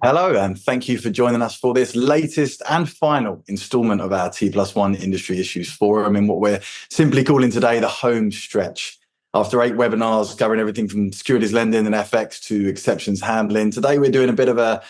Hello, and thank you for joining us for this latest and final installment of our T+1 Industry Issues Forum in what we're simply calling today the home stretch. After 8 webinars covering everything from securities lending and FX to exceptions handling, today we're doing a bit of a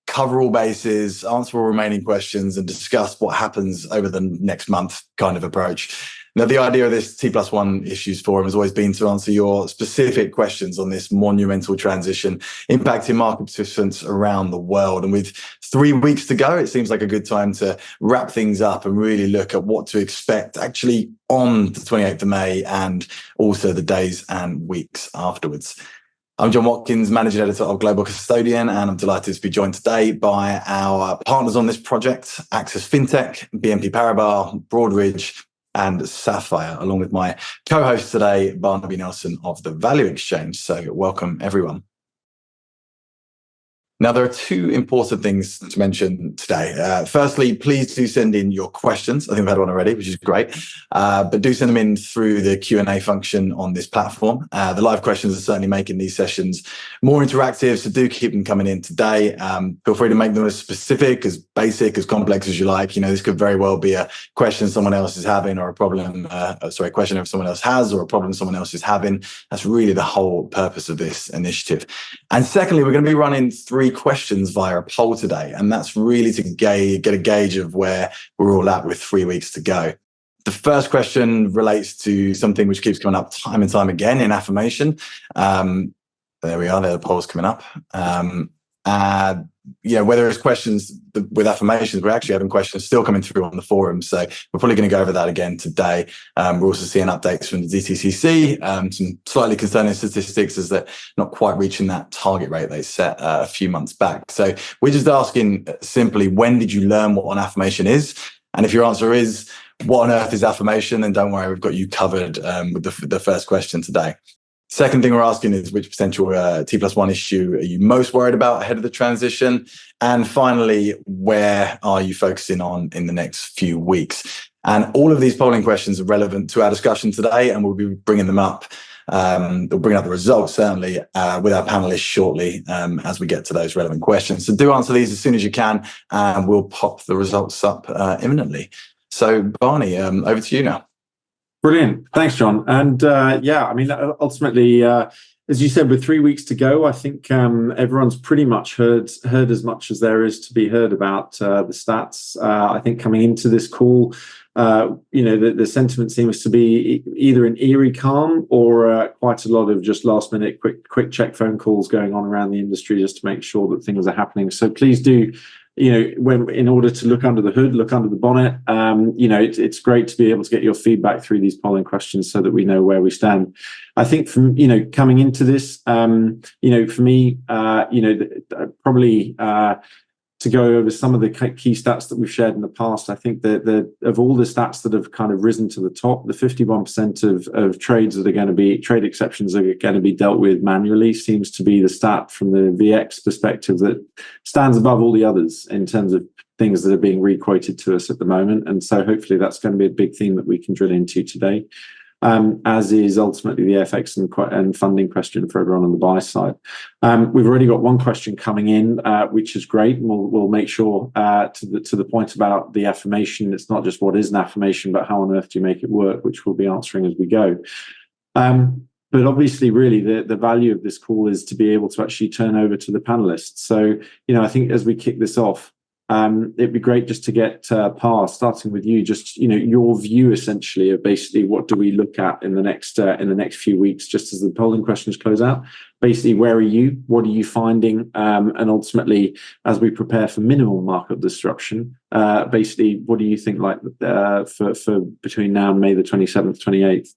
cover all bases, answer all remaining questions, and discuss what happens over the next month kind of approach. Now, the idea of this T+1 Issues Forum has always been to answer your specific questions on this monumental transition impacting market participants around the world. And with 3 weeks to go, it seems like a good time to wrap things up and really look at what to expect actually on the 28th of May and also the days and weeks afterwards. I'm John Watkins, Managing Editor of Global Custodian, and I'm delighted to be joined today by our partners on this project, Access FinTech, BNP Paribas, Broadridge, and Sapphire, along with my co-host today, Barnaby Nelson of the Value Exchange. So welcome, everyone. Now, there are 2 important things to mention today. Firstly, please do send in your questions. I think we've had one already, which is great. But do send them in through the Q&A function on this platform. The live questions are certainly making these sessions more interactive, so do keep them coming in today. Feel free to make them as specific, as basic, as complex as you like. You know, this could very well be a question someone else is having or a problem, a question if someone else has or a problem someone else is having. That's really the whole purpose of this initiative. And secondly, we're going to be running 3 questions via a poll today, and that's really to get a gauge of where we're all at with 3 weeks to go. The first question relates to something which keeps coming up time and time again in affirmation. There we are, there the poll's coming up. Whether it's questions with affirmations, we're actually having questions still coming through on the forum. So we're probably going to go over that again today. We're also seeing updates from the DTCC. Some slightly concerning statistics is that not quite reaching that target rate they set a few months back. So we're just asking simply, when did you learn what an affirmation is? And if your answer is, what on earth is affirmation? Then don't worry, we've got you covered with the first question today. Second thing we're asking is, which potential T+1 issue are you most worried about ahead of the transition? And finally, where are you focusing on in the next few weeks? And all of these polling questions are relevant to our discussion today, and we'll be bringing them up. We'll bring up the results, certainly, with our panelists shortly as we get to those relevant questions. So do answer these as soon as you can, and we'll pop the results up imminently. So, Barney, over to you now. Brilliant. Thanks, John. And ultimately, as you said, with 3 weeks to go, I think everyone's pretty much heard as much as there is to be heard about the stats. I think coming into this call, the sentiment seems to be either an eerie calm or quite a lot of just last minute quick check phone calls going on around the industry just to make sure that things are happening. So please do, in order to look under the hood, look under the bonnet, it's great to be able to get your feedback through these polling questions so that we know where we stand. I think from, coming into this, for me, probably to go over some of the key stats that we've shared in the past, I think that of all the stats that have kind of risen to the top, the 51% of trades that are going to be trade exceptions are going to be dealt with manually seems to be the stat from the VX perspective that stands above all the others in terms of things that are being re-quoted to us at the moment. And so hopefully that's going to be a big theme that we can drill into today. As is ultimately the FX and funding question for everyone on the buy side. We've already got one question coming in, which is great. We'll make sure to the point about the affirmation. It's not just what is an affirmation, but how on earth do you make it work, which we'll be answering as we go. But obviously, really, the value of this call is to be able to actually turn over to the panelists. So, I think as we kick this off, it'd be great just to get past, starting with you, just your view essentially of basically what do we look at in the next few weeks, just as the polling questions close out. Basically, where are you? What are you finding? And ultimately, as we prepare for minimal market disruption, basically, what do you think for between now and May the 27th, 28th?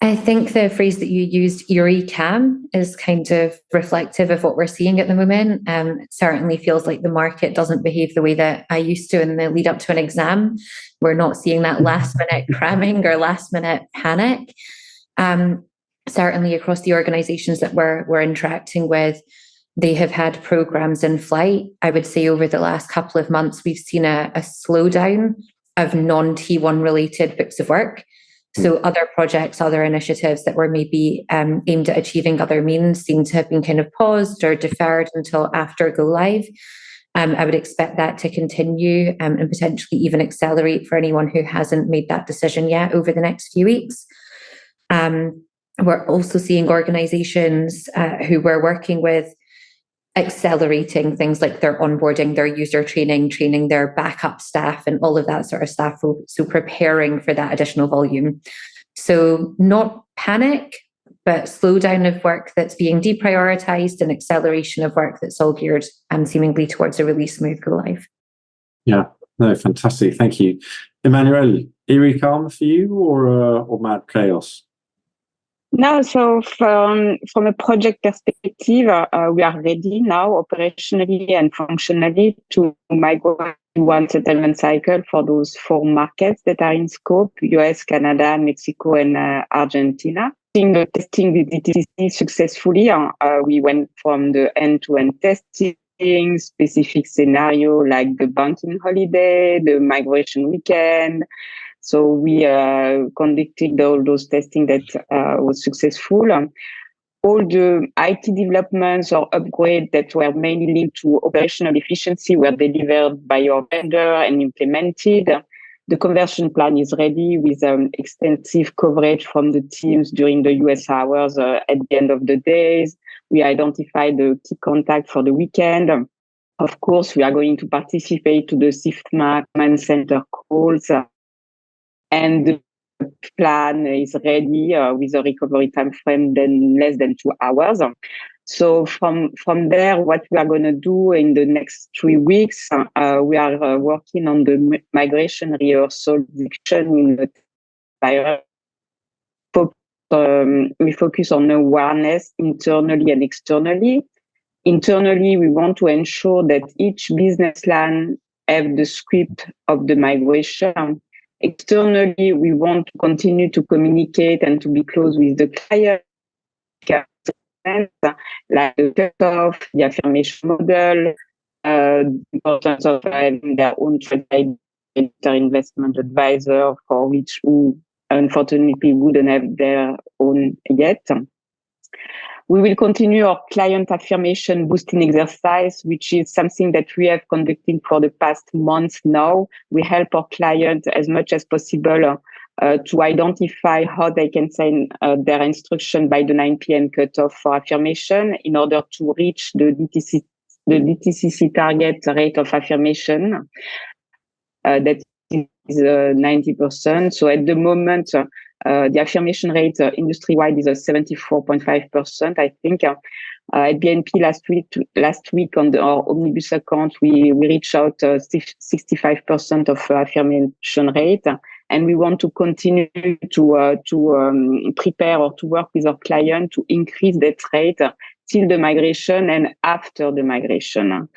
I think the phrase that you used, eerie calm, is kind of reflective of what we're seeing at the moment. It certainly feels like the market doesn't behave the way that I used to in the lead up to an exam. We're not seeing that last minute cramming or last minute panic. Certainly across the organizations that we're interacting with, they have had programs in flight. I would say over the last couple of months, we've seen a slowdown of non-T1 related books of work. So other projects, other initiatives that were maybe aimed at achieving other means seem to have been kind of paused or deferred until after go live. I would expect that to continue and potentially even accelerate for anyone who hasn't made that decision yet over the next few weeks. We're also seeing organizations who we're working with accelerating things like their onboarding, their user training their backup staff, and all of that sort of stuff. So preparing for that additional volume. So not panic, but slowdown of work that's being deprioritized and acceleration of work that's all geared seemingly towards a really smooth go live. Yeah, no, fantastic. Thank you. Emmanuel, eerie calm for you or mad chaos? No, so from a project perspective, we are ready now operationally and functionally to migrate one settlement cycle for those 4 markets that are in scope: US, Canada, Mexico, and Argentina. The testing the DTC successfully. We went from the end-to-end testing, specific scenario like the banking holiday, the migration weekend. So we conducted all those testing that was successful. All the IT developments or upgrades that were mainly linked to operational efficiency were delivered by your vendor and implemented. The conversion plan is ready with extensive coverage from the teams during the US hours at the end of the days. We identified the key contact for the weekend. Of course, we are going to participate to the SIFMA command center calls. And the plan is ready with a recovery time frame then less than 2 hours. So from there, what we are going to do in the next 3 weeks, we are working on the migration rehearsal section in the we focus on awareness internally and externally. Internally, we want to ensure that each business line have the script of the migration. Externally, we want to continue to communicate and to be close with the client, like the cutoff, the affirmation model, the importance of having their own investment advisor, for which who unfortunately wouldn't have their own yet. We will continue our client affirmation boosting exercise, which is something that we have conducted for the past months now. We help our clients as much as possible to identify how they can send their instruction by the 9 p.m. cutoff for affirmation in order to reach the DTCC target rate of affirmation. That is 90%. So at the moment, the affirmation rate industry-wide is 74.5%, I think. At BNP last week on our Omnibus account, we reached out 65% of affirmation rate, and we want to continue to prepare or to work with our client to increase that rate till the migration and after the migration.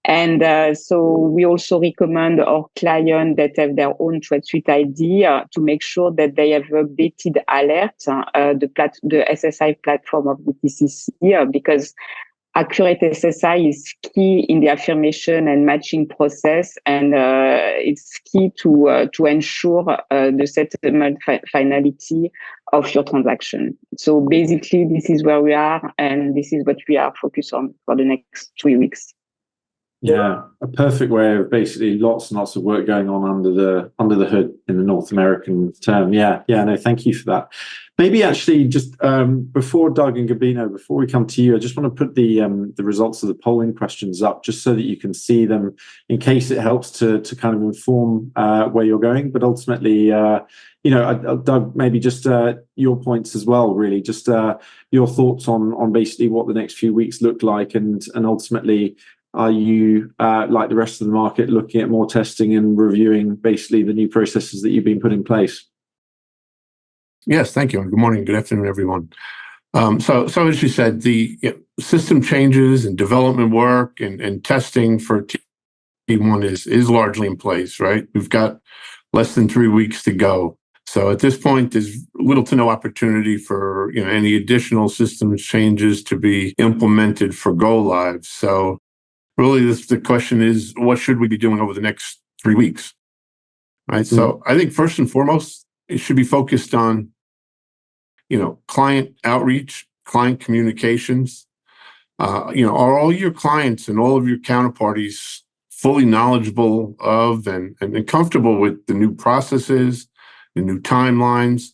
And so we also recommend our clients that have their own Trade Suite ID to make sure that they have updated alert, the SSI platform of DTCC, because accurate SSI is key in the affirmation and matching process, and it's key to ensure the settlement finality of your transaction. So basically, this is where we are, and this is what we are focused on for the next 3 weeks. Yeah, a perfect way of basically lots and lots of work going on under the hood in the North American term. Yeah, no, thank you for that. Maybe actually just before Doug and Gabino, before we come to you, I just want to put the results of the polling questions up just so that you can see them in case it helps to kind of inform where you're going. But ultimately, Doug, maybe just your points as well, really, just your thoughts on basically what the next few weeks look like, and ultimately, are you, like the rest of the market, looking at more testing and reviewing basically the new processes that you've been put in place? Yes, thank you. Good morning, good afternoon, everyone. So as you said, the system changes and development work and testing for T+1 is largely in place, right? We've got less than 3 weeks to go. So at this point, there's little to no opportunity for any additional systems changes to be implemented for go live. So really, the question is, what should we be doing over the next 3 weeks? Right. So I think first and foremost, it should be focused on, client outreach, client communications. Are all your clients and all of your counterparties fully knowledgeable of and comfortable with the new processes, the new timelines,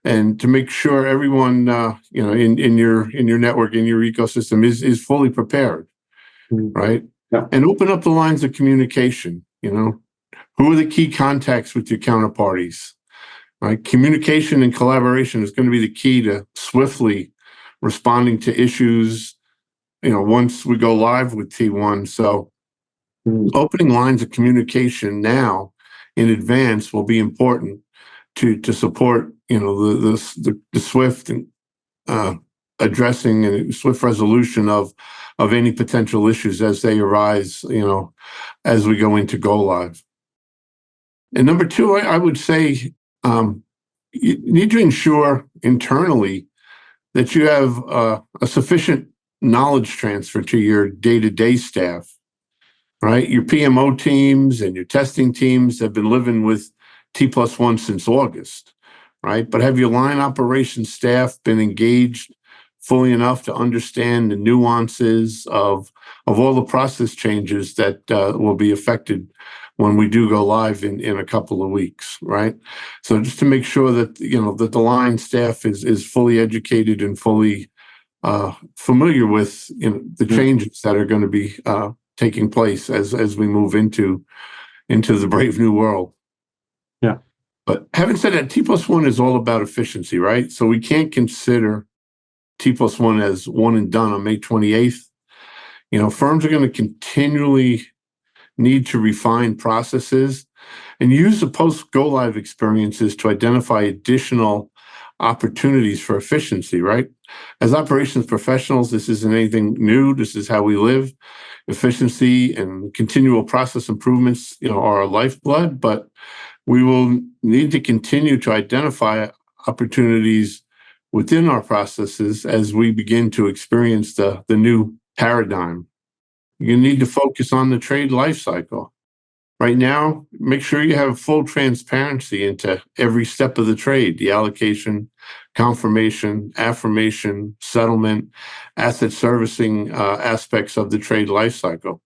and to make sure everyone, in your network, in your ecosystem is fully prepared, right? Yeah. And open up the lines of communication. Who are the key contacts with your counterparties? Right? Communication and collaboration is going to be the key to swiftly responding to issues, once we go live with T1. So opening lines of communication now in advance will be important to support, the swift and addressing and swift resolution of any potential issues as they arise, as we go into go live. And number two, I would say, you need to ensure internally that you have a sufficient knowledge transfer to your day-to-day staff, right? Your PMO teams and your testing teams have been living with T+1 since August, right? But have your line operations staff been engaged fully enough to understand the nuances of all the process changes that will be affected when we do go live in a couple of weeks, right? So just to make sure that that the line staff is fully educated and fully familiar with the changes that are going to be taking place as we move into the brave new world. Yeah. But having said that, T+1 is all about efficiency, right? So we can't consider T+1 as one and done on May 28th. Firms are going to continually need to refine processes and use the post-go-live experiences to identify additional opportunities for efficiency, right? As operations professionals, this isn't anything new. This is how we live. Efficiency and continual process improvements, are our lifeblood, but we will need to continue to identify opportunities within our processes as we begin to experience the new paradigm. You need to focus on the trade life cycle. Right now, make sure you have full transparency into every step of the trade, the allocation, confirmation, affirmation, settlement, asset servicing aspects of the trade life cycle.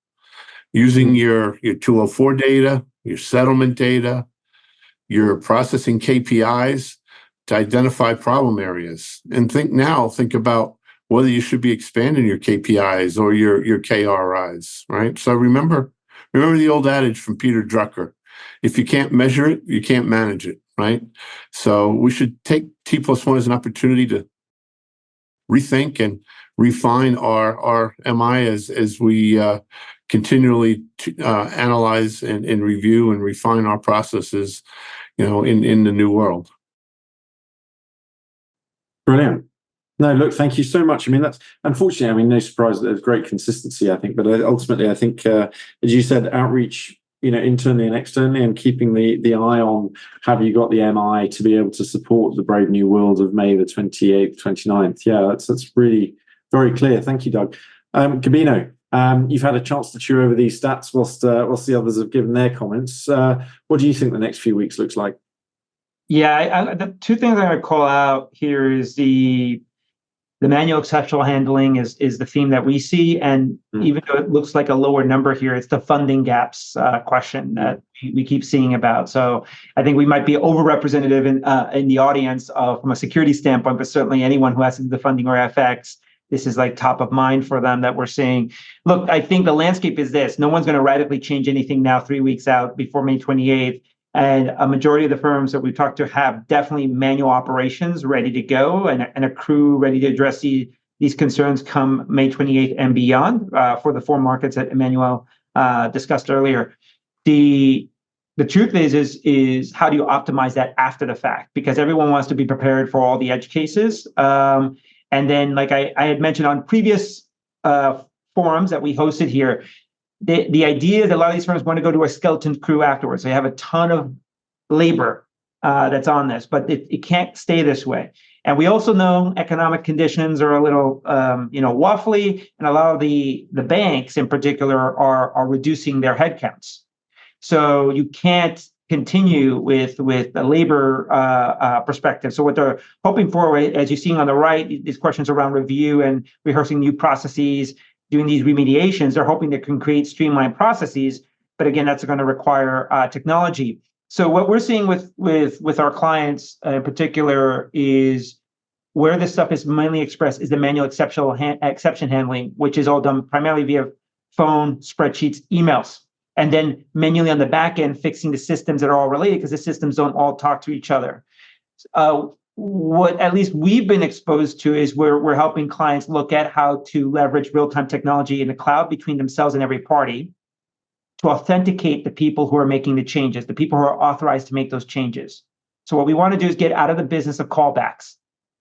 Using your 204 data, your settlement data, your processing KPIs to identify problem areas. And think about whether you should be expanding your KPIs or your KRIs, right? So remember the old adage from Peter Drucker: if you can't measure it, you can't manage it, right? So we should take T+1 as an opportunity to rethink and refine our MI as we continually analyze and review and refine our processes, in the new world. Brilliant. No, look, thank you so much. I mean, that's unfortunately, no surprise that there's great consistency, I think. But ultimately, I think, as you said, outreach, internally and externally, and keeping the eye on have you got the MI to be able to support the brave new world of May the 28th, 29th. Yeah, that's really very clear. Thank you, Doug. Gabino, you've had a chance to chew over these stats whilst the others have given their comments. What do you think the next few weeks looks like? Yeah, the two things I'm going to call out here is the manual exceptional handling is the theme that we see, and even though it looks like a lower number here, it's the funding gaps question that we keep seeing about. So I think we might be overrepresentative in the audience from a security standpoint, but certainly anyone who has to do the funding or FX, this is like top of mind for them that we're seeing. Look, I think the landscape is this: no one's going to radically change anything now 3 weeks out before May 28th. And a majority of the firms that we've talked to have definitely manual operations ready to go and a crew ready to address these concerns come May 28th and beyond for the 4 markets that Emmanuel discussed earlier. The truth is how do you optimize that after the fact? Because everyone wants to be prepared for all the edge cases. And then, like I had mentioned on previous forums that we hosted here, the idea is that a lot of these firms want to go to a skeleton crew afterwards. They have a ton of labor that's on this, but it can't stay this way. And we also know economic conditions are a little, waffly, and a lot of the banks in particular are reducing their headcounts. So you can't continue with a labor perspective. So what they're hoping for, as you're seeing on the right, these questions around review and rehearsing new processes, doing these remediations, they're hoping they can create streamlined processes. But again, that's going to require technology. So what we're seeing with our clients in particular is where this stuff is mainly expressed is the manual exception handling, which is all done primarily via phone, spreadsheets, emails, and then manually on the back end fixing the systems that are all related because the systems don't all talk to each other. What at least we've been exposed to is we're helping clients look at how to leverage real-time technology in the cloud between themselves and every party to authenticate the people who are making the changes, the people who are authorized to make those changes. So what we want to do is get out of the business of callbacks.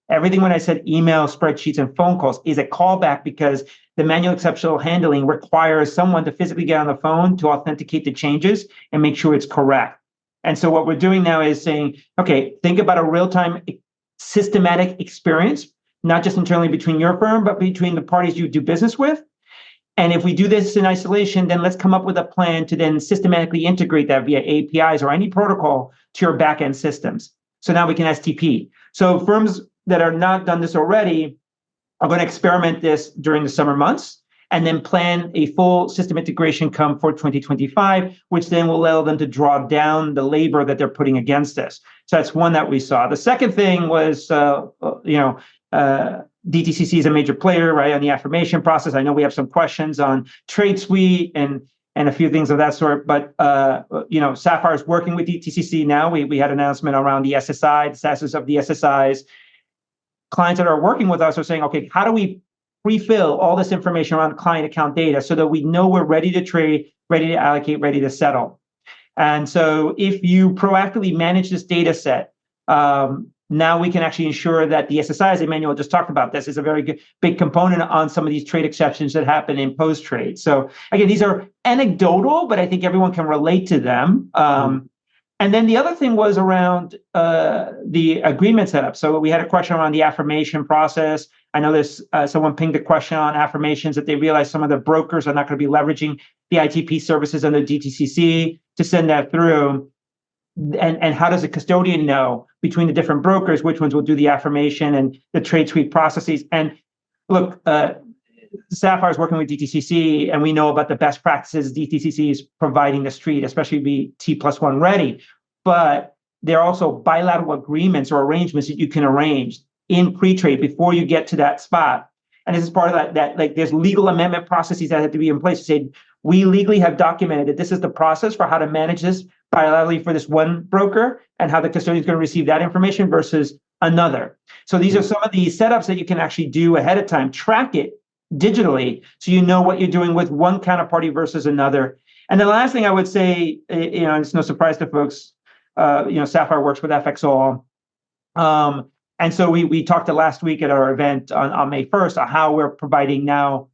Everything when I said email, spreadsheets, and phone calls is a callback because the manual exceptional handling requires someone to physically get on the phone to authenticate the changes and make sure it's correct. And so what we're doing now is saying, okay, think about a real-time systematic experience, not just internally between your firm, but between the parties you do business with. And if we do this in isolation, then let's come up with a plan to then systematically integrate that via APIs or any protocol to your back-end systems. So now we can STP. So firms that are not done this already are going to experiment this during the summer months and then plan a full system integration come for 2025, which then will allow them to draw down the labor that they're putting against this. So that's one that we saw. The second thing was, DTCC is a major player, right, on the affirmation process. I know we have some questions on Trade Suite and a few things of that sort, but Sapphire is working with DTCC now. We had an announcement around the SSI, the status of the SSIs. Clients that are working with us are saying, okay, how do we pre-fill all this information around client account data so that we know we're ready to trade, ready to allocate, ready to settle? And so if you proactively manage this data set, now we can actually ensure that the SSI, as Emmanuel just talked about, this is a very good, big component on some of these trade exceptions that happen in post-trade. So again, these are anecdotal, but I think everyone can relate to them. And then the other thing was around the agreement setup. So we had a question around the affirmation process. I know there's someone pinged a question on affirmations that they realize some of the brokers are not going to be leveraging the ITP services under DTCC to send that through. And how does a custodian know between the different brokers which ones will do the affirmation and the trade suite processes? And look, Sapphire is working with DTCC, and we know about the best practices DTCC is providing the street, especially be T+1 ready. But there are also bilateral agreements or arrangements that you can arrange in pre-trade before you get to that spot. And this is part of that like there's legal amendment processes that have to be in place to say, we legally have documented that this is the process for how to manage this bilaterally for this one broker and how the custodian is going to receive that information versus another. So these are some of the setups that you can actually do ahead of time, track it digitally so you know what you're doing with one counterparty versus another. And the last thing I would say, it's no surprise to folks, Sapphire works with FXall. And so we talked last week at our event on May 1st on how we're providing now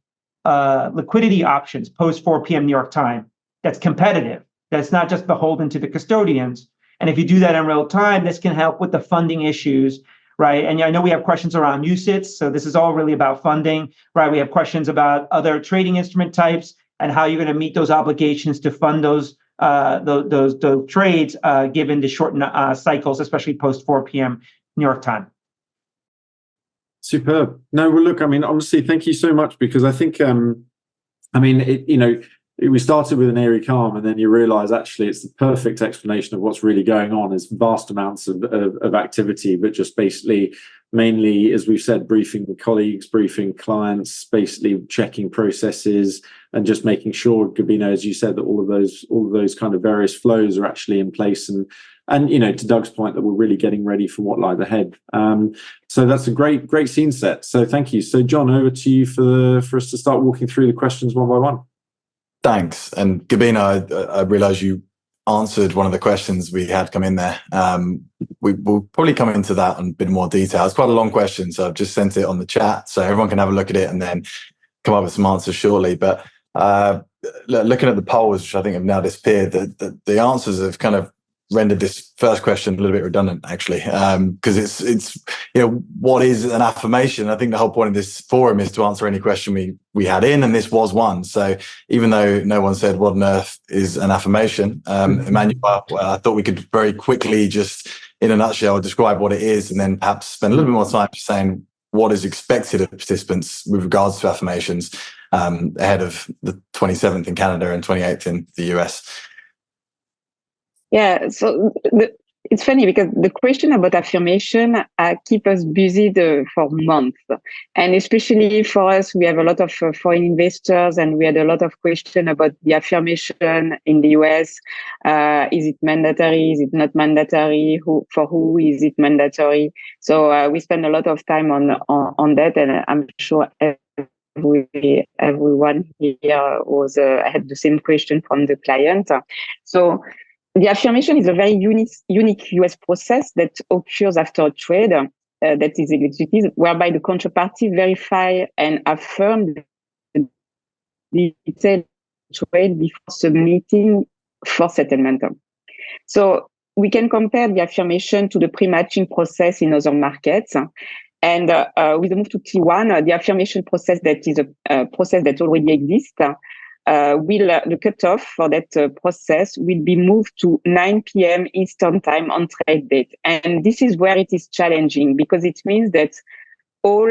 liquidity options post 4 p.m. New York time that's competitive, that's not just beholden to the custodians. And if you do that in real time, this can help with the funding issues, right? And I know we have questions around UCITS, so this is all really about funding, right? We have questions about other trading instrument types and how you're going to meet those obligations to fund those trades given the shortened cycles, especially post 4 p.m. New York time. Superb. No, well, look, I mean, honestly, thank you so much, because I think, we started with an airy calm, and then you realize actually it's the perfect explanation of what's really going on. Is vast amounts of activity, but just basically mainly, as we've said, briefing colleagues, briefing clients, basically checking processes and just making sure, Gabino, as you said, that all of those kind of various flows are actually in place, and to Doug's point, that we're really getting ready for what lies ahead. So that's a great scene set. So thank you. So John, over to you for us to start walking through the questions one by one. Thanks. And Gabino, I realize you answered one of the questions we had come in there. We'll probably come into that in a bit more detail. It's quite a long question, so I've just sent it on the chat so everyone can have a look at it and then come up with some answers shortly. But looking at the polls, which I think have now disappeared, the answers have kind of rendered this first question a little bit redundant, actually, because it's what is an affirmation? I think the whole point of this forum is to answer any question we had in, and this was one. So even though no one said what on earth is an affirmation, Emmanuel, I thought we could very quickly just, in a nutshell, describe what it is, and then perhaps spend a little bit more time saying what is expected of participants with regards to affirmations ahead of the 27th in Canada and 28th in the US. Yeah, so it's funny because the question about affirmation keep us busy for months. And especially for us, we have a lot of foreign investors, and we had a lot of questions about the affirmation in the US. Is it mandatory? Is it not mandatory? For who is it mandatory? So we spend a lot of time on that, and I'm sure everyone here had the same question from the client. So the affirmation is a very unique US process that occurs after a trade that is executed, whereby the counterparty verify and affirm the detailed trade before submitting for settlement. So we can compare the affirmation to the pre-matching process in other markets. And with the move to T1, the affirmation process that is a process that already exists, the cutoff for that process will be moved to 9 p.m. Eastern time on trade date. And this is where it is challenging, because it means that all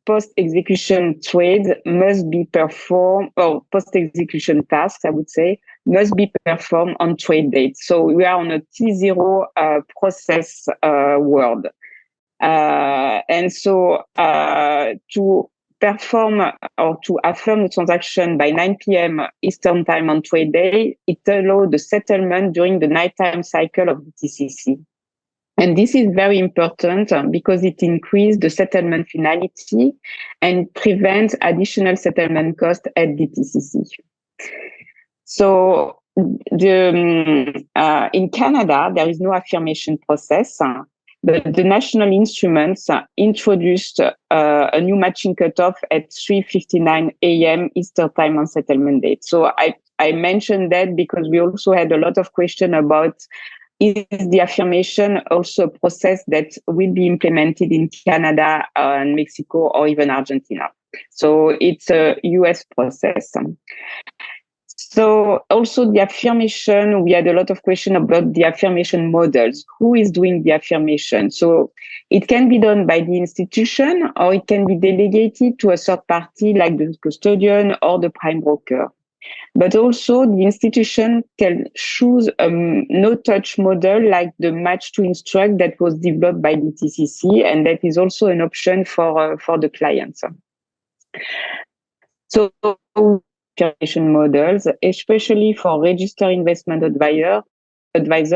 post-execution trades must be performed, or post-execution tasks, I would say, must be performed on trade date. So we are on a T0 process world. And so to perform or to affirm the transaction by 9 p.m. Eastern time on trade day, it allows the settlement during the nighttime cycle of the TCC. And this is very important because it increases the settlement finality and prevents additional settlement costs at the TCC. So in Canada, there is no affirmation process. The national instruments introduced a new matching cutoff at 3:59 a.m. Eastern time on settlement date. So I mentioned that because we also had a lot of questions about, is the affirmation also a process that will be implemented in Canada and Mexico or even Argentina? So it's a US process. So also the affirmation, we had a lot of questions about the affirmation models. Who is doing the affirmation? So it can be done by the institution, or it can be delegated to a third party like the custodian or the prime broker. But also the institution can choose a no-touch model like the match to instruct that was developed by the TCC, and that is also an option for the clients. So affirmation models, especially for registered investment advisor,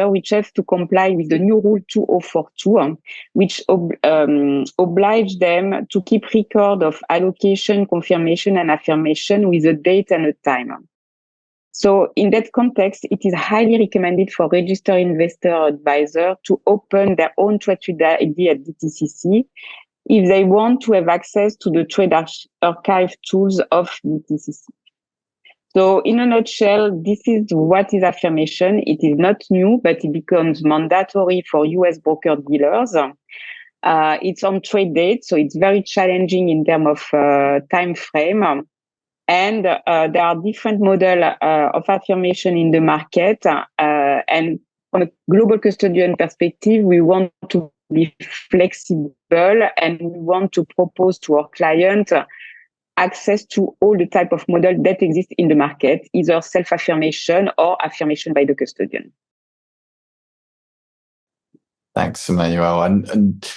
which have to comply with the new rule 2042, which oblige them to keep record of allocation, confirmation, and affirmation with a date and a time. So in that context, it is highly recommended for registered investor advisor to open their own trade ID at DTCC if they want to have access to the trade archive tools of DTCC. So in a nutshell, this is what is affirmation. It is not new, but it becomes mandatory for US broker dealers. It's on trade date, so it's very challenging in terms of time frame. And there are different models of affirmation in the market. And from a global custodian perspective, we want to be flexible, and we want to propose to our client access to all the type of model that exist in the market, either self-affirmation or affirmation by the custodian. Thanks, Emmanuel. And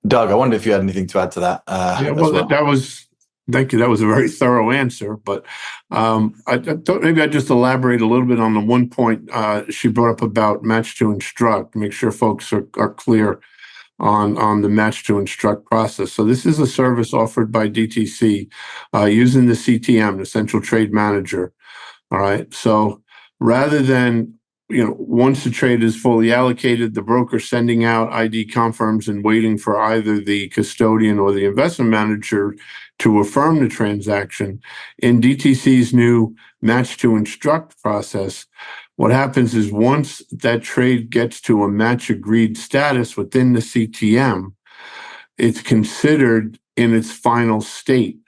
Doug, I wonder if you had anything to add to that. That was, thank you. That was a very thorough answer, but I thought maybe I'd just elaborate a little bit on the one point she brought up about match to instruct, make sure folks are clear on the match to instruct process. So this is a service offered by DTC using the CTM, the Central Trade Manager. All right. So rather than, once the trade is fully allocated, the broker sending out ID confirms and waiting for either the custodian or the investment manager to affirm the transaction, in DTC's new match to instruct process, what happens is once that trade gets to a match agreed status within the CTM, it's considered in its final state.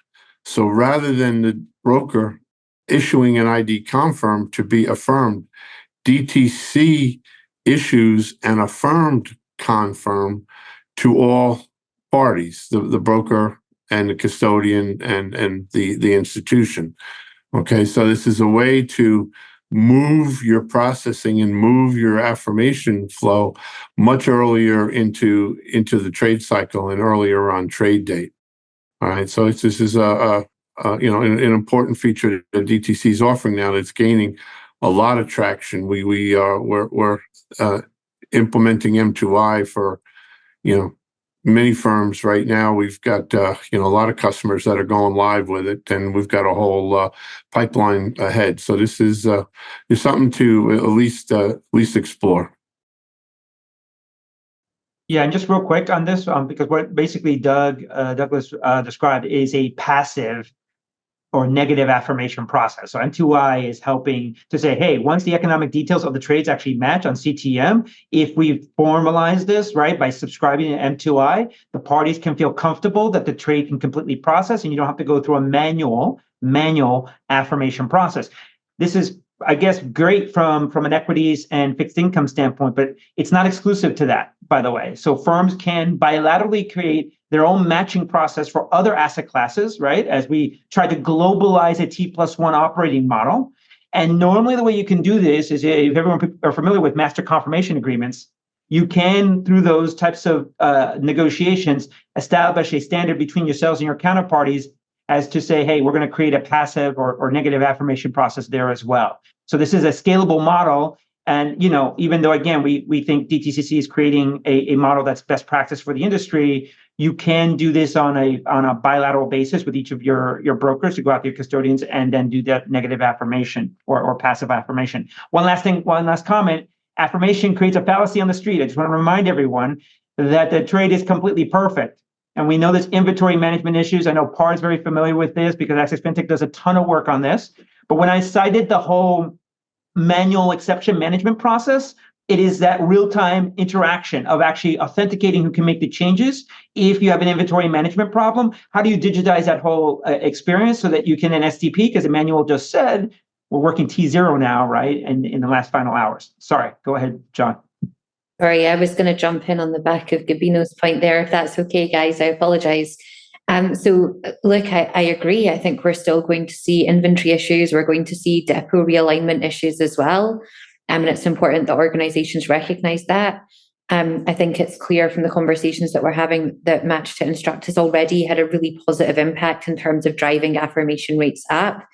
So rather than the broker issuing an ID confirm to be affirmed, DTC issues an affirmed confirm to all parties, the broker and the custodian and the institution. Okay, so this is a way to move your processing and move your affirmation flow much earlier into the trade cycle and earlier on trade date. All right, so this is an important feature that DTC is offering now that's gaining a lot of traction. We're implementing M2I for many firms right now. We've got a lot of customers that are going live with it, and we've got a whole pipeline ahead. So this is something to at least explore. Yeah, and just real quick on this, because what basically Douglas described is a passive or negative affirmation process. So M2I is helping to say, hey, once the economic details of the trades actually match on CTM, if we formalize this, right, by subscribing to M2I, the parties can feel comfortable that the trade can completely process and you don't have to go through a manual affirmation process. This is, I guess, great from an equities and fixed income standpoint, but it's not exclusive to that, by the way. So firms can bilaterally create their own matching process for other asset classes, right? As we try to globalize a T+1 operating model. And normally the way you can do this is, if everyone are familiar with master confirmation agreements, you can, through those types of negotiations, establish a standard between yourselves and your counterparties as to say, hey, we're going to create a passive or negative affirmation process there as well. So this is a scalable model. And, even though, again, we think DTCC is creating a model that's best practice for the industry, you can do this on a bilateral basis with each of your brokers to go out to your custodians and then do that negative affirmation or passive affirmation. One last comment. Affirmation creates a fallacy on the street. I just want to remind everyone that the trade is completely perfect. And we know there's inventory management issues. I know PAR is very familiar with this because Access FinTech does a ton of work on this. But when I cited the whole manual exception management process, it is that real-time interaction of actually authenticating who can make the changes. If you have an inventory management problem, how do you digitize that whole experience so that you can, in STP, because Emmanuel just said, we're working T0 now, right? And in the last final hours. Sorry, go ahead, John. Sorry, I was going to jump in on the back of Gabino's point there, if that's okay, guys. I apologize. So look, I agree. I think we're still going to see inventory issues. We're going to see depot realignment issues as well. And it's important that organizations recognize that. I think it's clear from the conversations that we're having that Match to Instruct has already had a really positive impact in terms of driving affirmation rates up.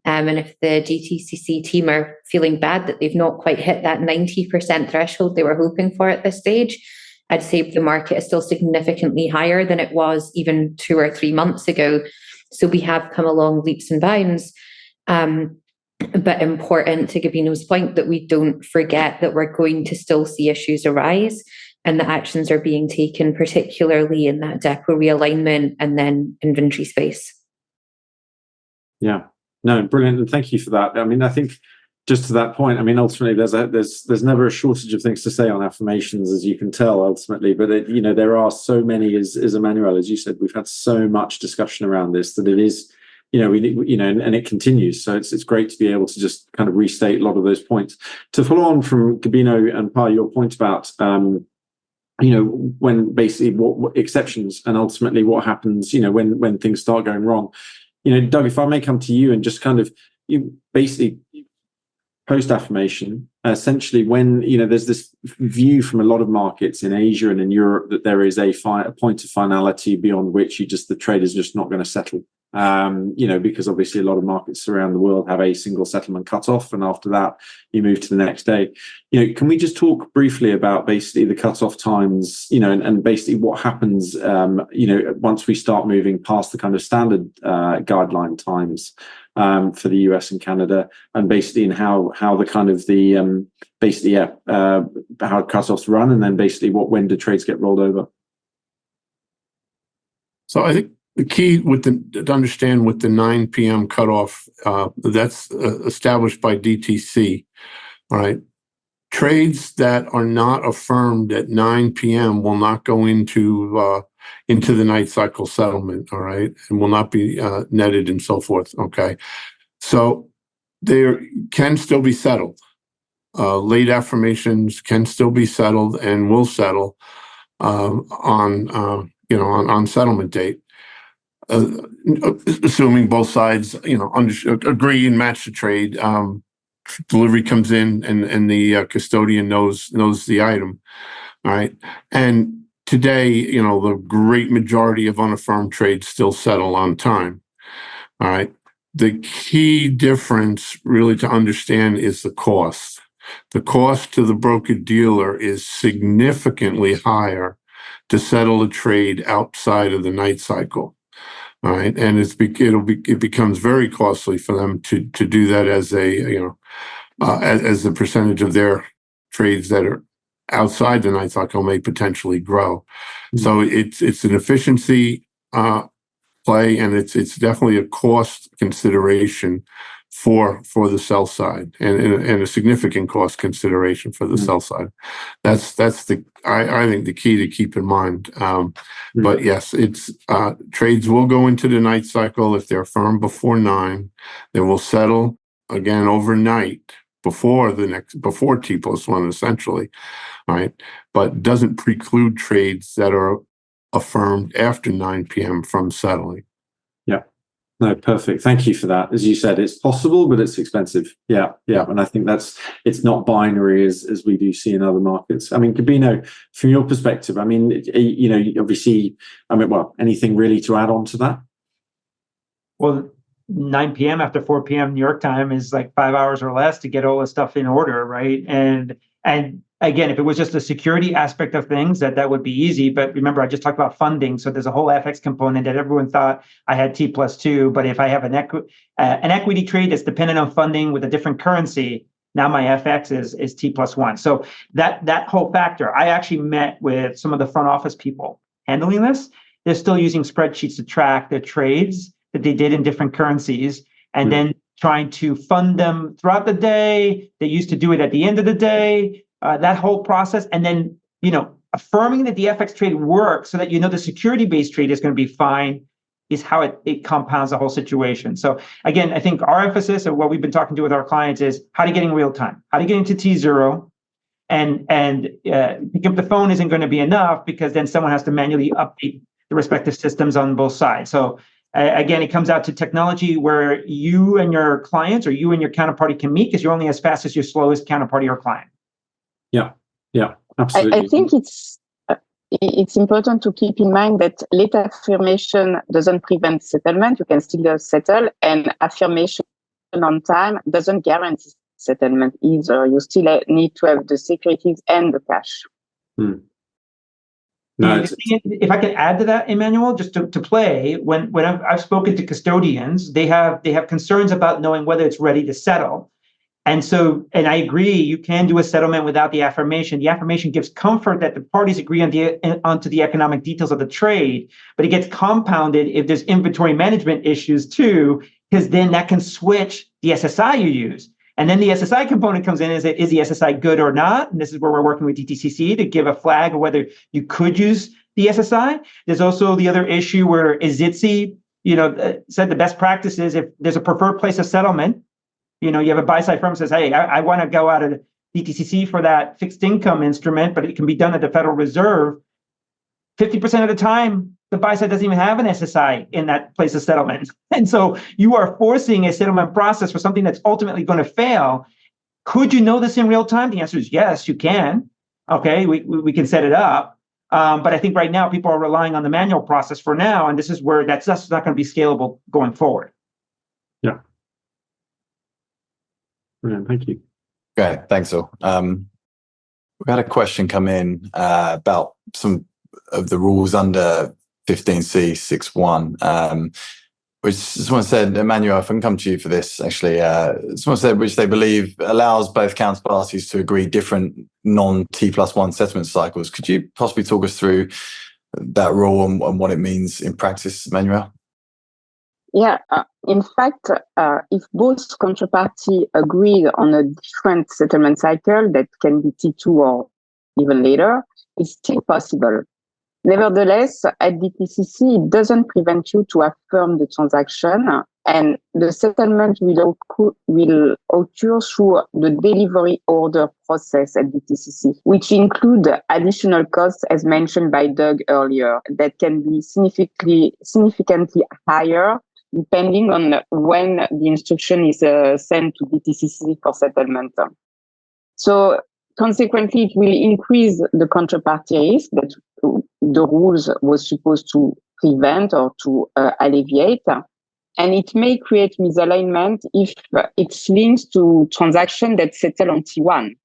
And if the DTCC team are feeling bad that they've not quite hit that 90% threshold they were hoping for at this stage, I'd say the market is still significantly higher than it was even 2 or 3 months ago. So we have come along leaps and bounds. But important to Gabino's point that we don't forget that we're going to still see issues arise and that actions are being taken, particularly in that depot realignment and then inventory space. Yeah, no, brilliant. And thank you for that. I mean, I think just to that point, I mean, ultimately there's never a shortage of things to say on affirmations, as you can tell ultimately, but there are so many, as Emmanuel, as you said, we've had so much discussion around this that it is, and it continues. So it's great to be able to just kind of restate a lot of those points. To follow on from Gabino and Pa, your point about, when basically what exceptions and ultimately what happens, when things start going wrong. Doug, if I may come to you and just kind of, you basically post affirmation, essentially when, there's this view from a lot of markets in Asia and in Europe that there is a point of finality beyond which the trade is just not going to settle. Because obviously a lot of markets around the world have a single settlement cutoff, and after that you move to the next day. Can we just talk briefly about basically the cutoff times, and basically what happens, once we start moving past the kind of standard guideline times for the US and Canada, and basically in how the kind of the how cutoffs run, and then basically when do trades get rolled over? So I think the key to understand with the 9 p.m. cutoff, that's established by DTC. all right, trades that are not affirmed at 9 p.m. will not go into the night cycle settlement, all right, and will not be netted and so forth, okay? So they can still be settled. Late affirmations can still be settled and will settle on settlement date, assuming both sides agree and match the trade. Delivery comes in and the custodian knows the item, all right. And today, the great majority of unaffirmed trades still settle on time, all right. The key difference really to understand is the cost. The cost to the broker dealer is significantly higher to settle a trade outside of the night cycle. All right, and it becomes very costly for them to do that as as the percentage of their trades that are outside the night cycle may potentially grow. So it's an efficiency play, and it's definitely a cost consideration for the sell side, and a significant cost consideration for the sell side. That's I think the key to keep in mind. But yes, it's trades will go into the night cycle if they're firm before 9. They will settle again overnight before T+1 essentially, right? But doesn't preclude trades that are affirmed after 9 p.m. from settling. Yeah. No, perfect. Thank you for that. As you said, it's possible, but it's expensive. Yeah. And I think it's not binary as we do see in other markets. I mean, Gabino, from your perspective, I mean, obviously, anything really to add on to that? Well, 9 p.m. after 4 p.m. New York time is like 5 hours or less to get all the stuff in order, right? And again, if it was just the security aspect of things, that would be easy. But remember, I just talked about funding. So there's a whole FX component that everyone thought I had T+2. But if I have an equity trade that's dependent on funding with a different currency, now my FX is T+1. So that whole factor, I actually met with some of the front office people handling this. They're still using spreadsheets to track their trades that they did in different currencies, and then trying to fund them throughout the day. They used to do it at the end of the day, that whole process. And then, affirming that the FX trade works so that the security-based trade is going to be fine is how it compounds the whole situation. So again, I think our emphasis of what we've been talking to with our clients is how to get in real time, how to get into T0, and pick up the phone isn't going to be enough, because then someone has to manually update the respective systems on both sides. So again, it comes out to technology where you and your clients or you and your counterparty can meet, because you're only as fast as your slowest counterparty or client. Yeah, absolutely. I think it's important to keep in mind that late affirmation doesn't prevent settlement. You can still settle, and affirmation on time doesn't guarantee settlement either. You still need to have the securities and the cash. No, if I could add to that, Emmanuel, just to play, when I've spoken to custodians, they have concerns about knowing whether it's ready to settle. And I agree, you can do a settlement without the affirmation. The affirmation gives comfort that the parties agree onto the economic details of the trade, but it gets compounded if there's inventory management issues too, because then that can switch the SSI you use. And then the SSI component comes in. Is the SSI good or not? And this is where we're working with DTCC to give a flag of whether you could use the SSI. There's also the other issue where IZITSI, said the best practice is if there's a preferred place of settlement, you have a buy side firm says, hey, I want to go out of DTCC for that fixed income instrument, but it can be done at the Federal Reserve. 50% of the time, the buy side doesn't even have an SSI in that place of settlement. And so you are forcing a settlement process for something that's ultimately going to fail. Could you know this in real time? The answer is yes, you can. Okay, we can set it up. But I think right now people are relying on the manual process for now. And this is where that's not going to be scalable going forward. Yeah. Brilliant. Thank you. Okay, thanks all. We had a question come in about some of the rules under 15C 6.1, which someone said, Emmanuel, if I can come to you for this, actually, someone said which they believe allows both counterparties to agree different non-T+1 settlement cycles. Could you possibly talk us through that rule and what it means in practice, Emmanuel? Yeah, in fact, if both counterparty agreed on a different settlement cycle that can be T2 or even later, it's still possible. Nevertheless, at DTCC, it doesn't prevent you to affirm the transaction, and the settlement will occur through the delivery order process at DTCC, which include additional costs, as mentioned by Doug earlier, that can be significantly higher depending on when the instruction is sent to DTCC for settlement. So consequently, it will increase the counterparty risk that the rules was supposed to prevent or to alleviate. And it may create misalignment if it's linked to transactions that settle on T1.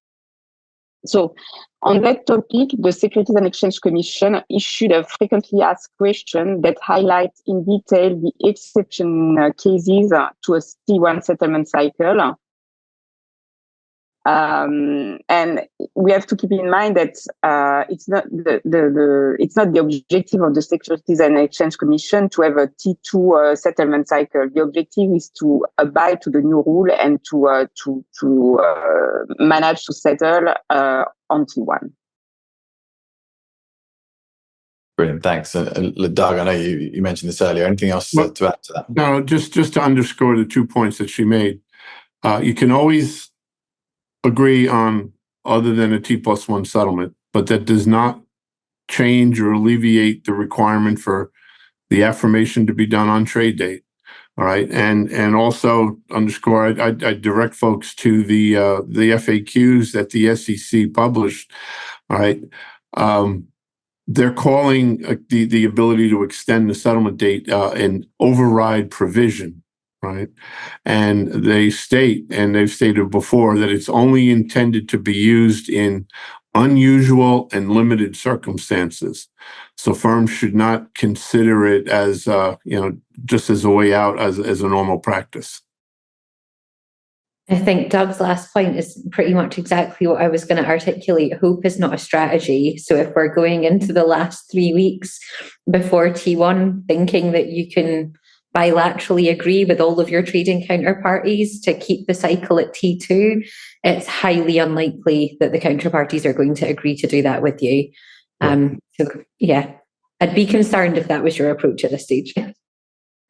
So on that topic, the Securities and Exchange Commission issued a frequently asked question that highlights in detail the exception cases to a T1 settlement cycle. And we have to keep in mind that it's not it's not the objective of the Securities and Exchange Commission to have a T2 settlement cycle. The objective is to abide to the new rule and to manage to settle on T1. Brilliant, thanks. Doug, I know you mentioned this earlier. Anything else to add to that? No, just to underscore the 2 points that she made. You can always agree on other than a T+1 settlement, but that does not change or alleviate the requirement for the affirmation to be done on trade date. All right, and also underscore, I direct folks to the FAQs that the SEC published. All right, they're calling the ability to extend the settlement date an override provision. Right. And they state, and they've stated before, that it's only intended to be used in unusual and limited circumstances. So firms should not consider it as, just as a way out as a normal practice. I think Doug's last point is pretty much exactly what I was going to articulate. Hope is not a strategy. So if we're going into the last 3 weeks before T1 thinking that you can bilaterally agree with all of your trading counterparties to keep the cycle at T2, it's highly unlikely that the counterparties are going to agree to do that with you. So yeah, I'd be concerned if that was your approach at this stage.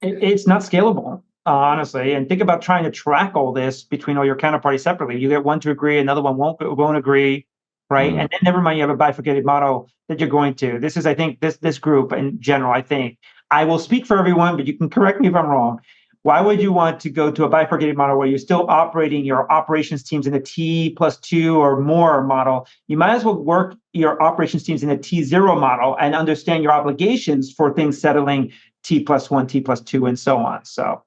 It's not scalable, honestly. And think about trying to track all this between all your counterparties separately. You get one to agree, another one won't agree, right? And then never mind, you have a bifurcated model that you're going to. This is, I think, this group in general, I think, I will speak for everyone, but you can correct me if I'm wrong. Why would you want to go to a bifurcated model where you're still operating your operations teams in a T+2 or more model? You might as well work your operations teams in a T0 model and understand your obligations for things settling T+1, T+2, and so on. So,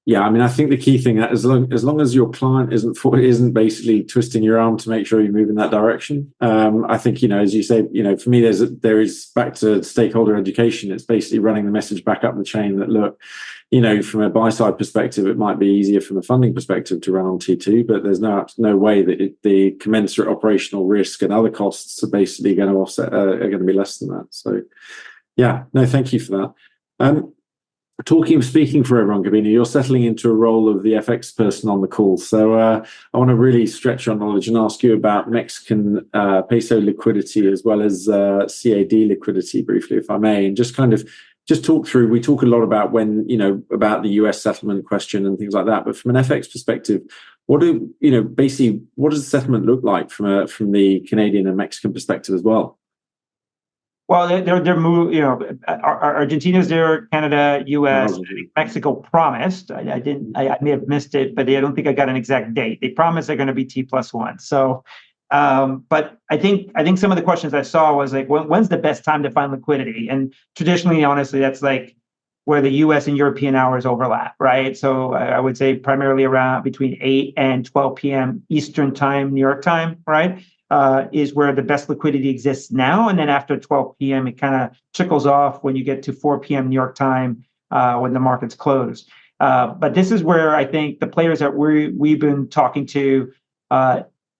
yeah, I mean, I think the key thing that as long as your client isn't basically twisting your arm to make sure you move in that direction, I think, as you say, for me, there is back to stakeholder education. It's basically running the message back up the chain that, look, from a buy side perspective, it might be easier from a funding perspective to run on T2, but there's no way that the commensurate operational risk and other costs are basically going to offset, are going to be less than that. So, yeah, no, thank you for that. Speaking for everyone, Gabina, you're settling into a role of the FX person on the call. So I want to really stretch your knowledge and ask you about Mexican peso liquidity as well as CAD liquidity briefly, if I may, and just talk through. We talk a lot about about the US settlement question and things like that, but from an FX perspective, what does the settlement look like from the Canadian and Mexican perspective as well? Well, they're moved. Argentina's there, Canada, U.S., Mexico promised. I may have missed it, but I don't think I got an exact date. They promised they're going to be T+1. So, but I think some of the questions I saw was like, when's the best time to find liquidity? And traditionally, honestly, that's like where the U.S. and European hours overlap, right? So I would say primarily around between 8 and 12 p.m. Eastern time, New York time, right? Is where the best liquidity exists now. And then after 12 p.m., it kind of trickles off when you get to 4 p.m. New York time when the markets close. But this is where I think the players that we've been talking to,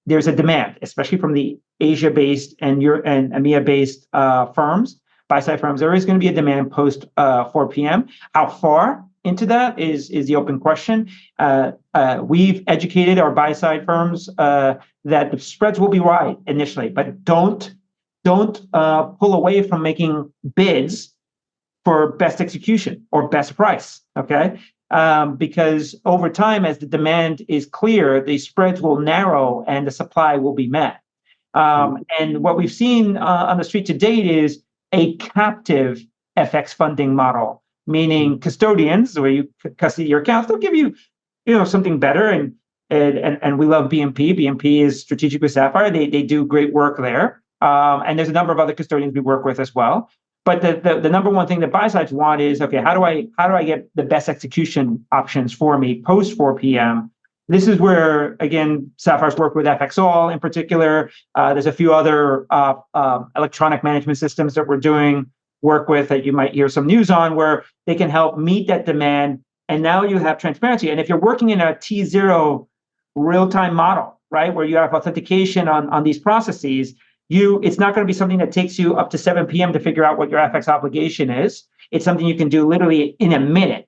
there's a demand, especially from the Asia-based and EMEA-based firms buy side firms, there is going to be a demand post 4 p.m. How far into that is the open question. We've educated our buy side firms that the spreads will be wide initially, but don't pull away from making bids for best execution or best price. Okay. Because over time, as the demand is clear, the spreads will narrow and the supply will be met. And what we've seen on the street to date is a captive FX funding model, meaning custodians, where you custody your accounts, they'll give you, something better. And we love BNP. BNP is strategic with Sapphire. They do great work there. And there's a number of other custodians we work with as well. But the number one thing that buy sides want is, okay, how do I get the best execution options for me post 4 p.m.? This is where, again, Sapphire's worked with FXall in particular. There's a few other electronic management systems that we're doing work with that you might hear some news on, where they can help meet that demand. And now you have transparency. And if you're working in a T0 real-time model, right, where you have authentication on these processes, it's not going to be something that takes you up to 7 p.m. to figure out what your FX obligation is. It's something you can do literally in a minute.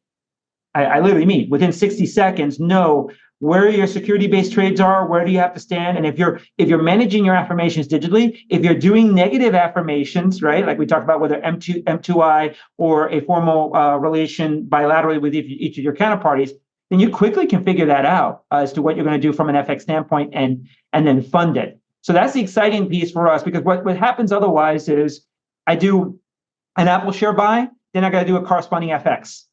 I literally mean within 60 seconds, know where your security-based trades are, where do you have to stand, and if you're managing your affirmations digitally, if you're doing negative affirmations, right, like we talked about, whether M2I or a formal relation bilaterally with each of your counterparties, then you quickly can figure that out as to what you're going to do from an FX standpoint and then fund it. So that's the exciting piece for us, because what happens otherwise is I do an Apple share buy, then I got to do a corresponding FX.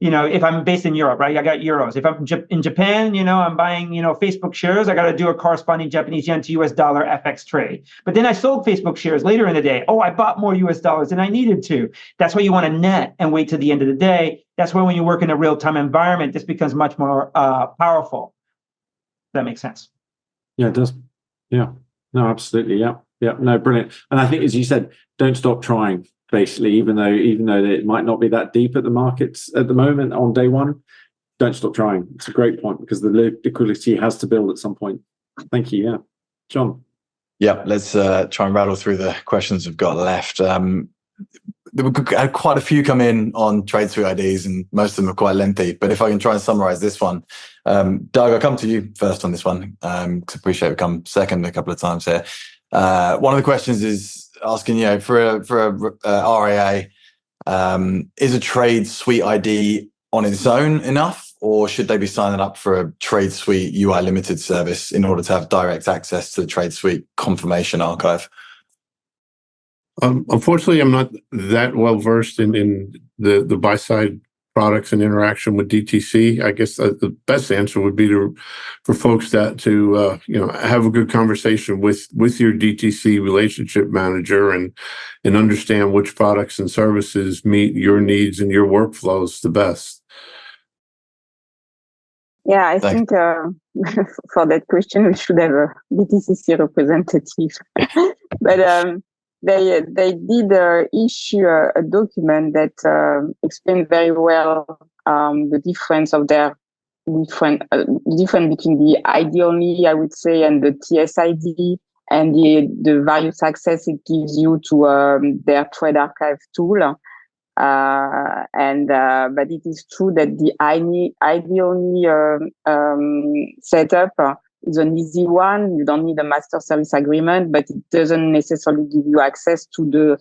If I'm based in Europe, right, I got euros. If I'm in Japan, I'm buying, Facebook shares, I got to do a corresponding Japanese yen to US dollar FX trade. But then I sold Facebook shares later in the day. Oh, I bought more US dollars than I needed to. That's why you want to net and wait to the end of the day. That's why when you work in a real-time environment, this becomes much more powerful. That makes sense. Yeah, it does. Yeah. No, absolutely. Yeah. Yeah. No, brilliant. And I think, as you said, don't stop trying. Basically, even though it might not be that deep at the markets at the moment on day one, don't stop trying. It's a great point, because the liquidity has to build at some point. Thank you. Yeah, John. Yeah, let's try and rattle through the questions we've got left. There were quite a few come in on trade through IDs, and most of them are quite lengthy. But if I can try and summarize this one, Doug, I'll come to you first on this one, because I appreciate we've come second a couple of times here. One of the questions is asking, for a RIA, is a trade suite ID on its own enough, or should they be signing up for a trade suite UI limited service in order to have direct access to the trade suite confirmation archive? Unfortunately, I'm not that well versed in the buy side products and interaction with DTC. I guess the best answer would be for folks to have a good conversation with your DTC relationship manager and understand which products and services meet your needs and your workflows the best. Yeah, I think for that question we should have a DTCC representative. But they did issue a document that explained very well the difference of their difference between the ID only, I would say, and the TSID, and the various access it gives you to their trade archive tool. But it is true that the ID only setup is an easy one. You don't need a master service agreement, but it doesn't necessarily give you access to the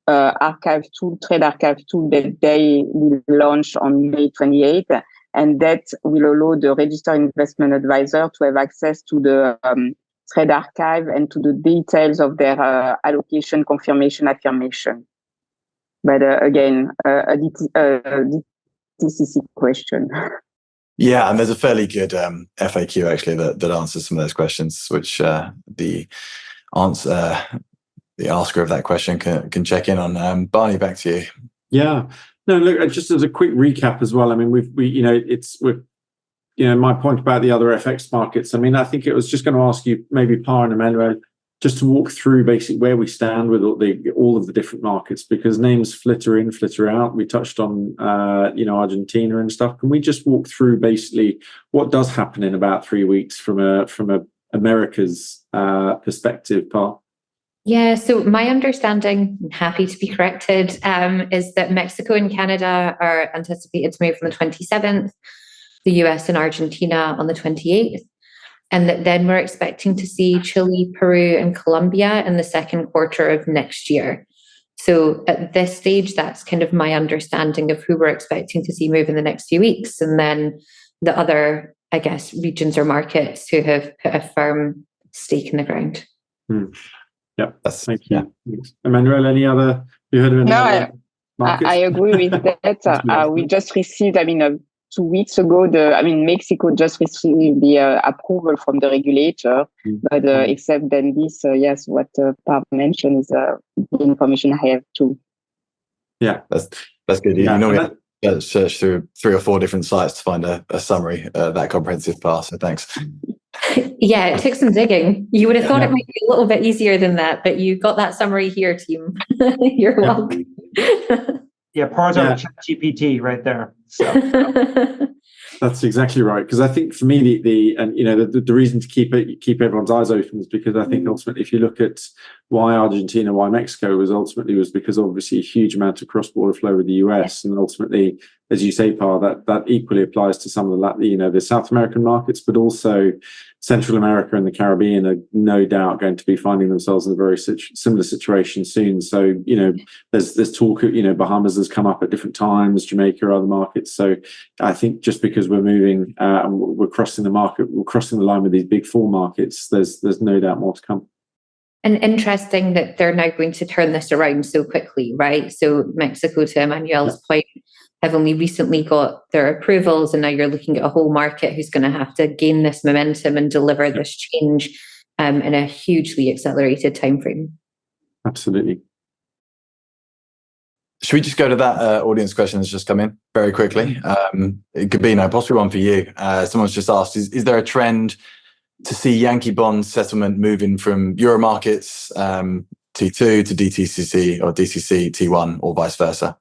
trade archive tool that they will launch on May 28th. And that will allow the registered investment advisor to have access to the trade archive and to the details of their allocation confirmation affirmation. But again, a DTCC question. Yeah, and there's a fairly good FAQ actually that answers some of those questions, which the asker of that question can check in on. Barney, back to you. Yeah, no, look, just as a quick recap as well. I mean, my point about the other FX markets. I mean, I think it was just going to ask you, maybe Par and Emmanuel, just to walk through basically where we stand with all of the different markets, because names flitter in, flitter out. We touched on, Argentina and stuff. Can we just walk through basically what does happen in about 3 weeks from a America's perspective, Par? Yeah, so my understanding, happy to be corrected, is that Mexico and Canada are anticipated to move on the 27th, the US and Argentina on the 28th, and that then we're expecting to see Chile, Peru, and Colombia in the second quarter of next year. So at this stage, that's kind of my understanding of who we're expecting to see move in the next few weeks. And then the other, I guess, regions or markets who have put a firm stake in the ground. Yeah, thank you. Yeah. Emmanuel, you heard of any other markets? I agree with that. We just received, 2 weeks ago, Mexico just received the approval from the regulator. But except then this, yes, what Parv mentioned is the information I have too. Yeah, that's good. Yeah, you know, search through 3 or 4 different sites to find a summary that comprehensive path. So thanks. Yeah, it took some digging. You would have thought it might be a little bit easier than that, but you got that summary here, team. You're welcome. Yeah, Par's our ChatGPT right there. So. That's exactly right. Because I think for me, the reason to keep everyone's eyes open is because I think ultimately, if you look at why Argentina, why Mexico was because obviously a huge amount of cross-border flow with the US, and ultimately, as you say, Par, that equally applies to some of the South American markets, but also Central America and the Caribbean are no doubt going to be finding themselves in a very similar situation soon. So there's talk of Bahamas has come up at different times, Jamaica, other markets. So I think just because we're moving and we're crossing the line with these big 4 markets, there's no doubt more to come. And interesting that they're now going to turn this around so quickly, right? So Mexico, to Emmanuel's point, have only recently got their approvals, and now you're looking at a whole market who's going to have to gain this momentum and deliver this change in a hugely accelerated timeframe. Absolutely. Should we just go to that audience question that's just come in very quickly? It could be possibly one for you. Someone's just asked, is there a trend to see Yankee bond settlement moving from Euro markets T2 to DTCC or DCC T1 or vice versa?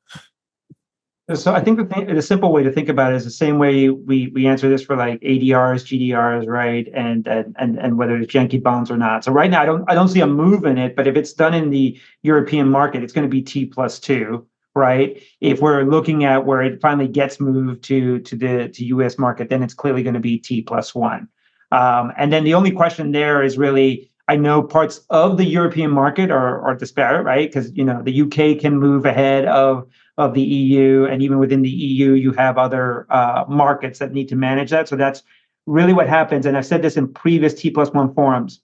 So I think the simple way to think about it is the same way we answer this for like ADRs, GDRs, right? And whether it's Yankee bonds or not. So right now I don't see a move in it, but if it's done in the European market, it's going to be T+2, right? If we're looking at where it finally gets moved to US market, then it's clearly going to be T+1. And then the only question there is really, I know parts of the European market are disparate, right? Because the UK can move ahead of the EU, and even within the EU, you have other markets that need to manage that. So that's really what happens. And I've said this in previous T+1 forums.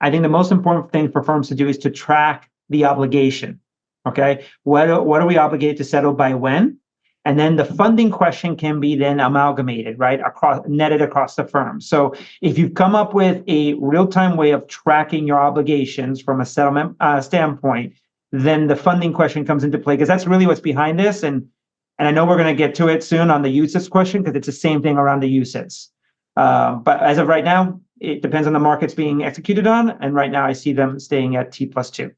I think the most important thing for firms to do is to track the obligation. Okay, what are we obligated to settle by when? And then the funding question can be then amalgamated, right, netted across the firm. So if you've come up with a real-time way of tracking your obligations from a settlement standpoint, then the funding question comes into play, because that's really what's behind this. And I know we're going to get to it soon on the UCITS question, because it's the same thing around the UCITS. But as of right now, it depends on the markets being executed on. And right now I see them staying at T+2.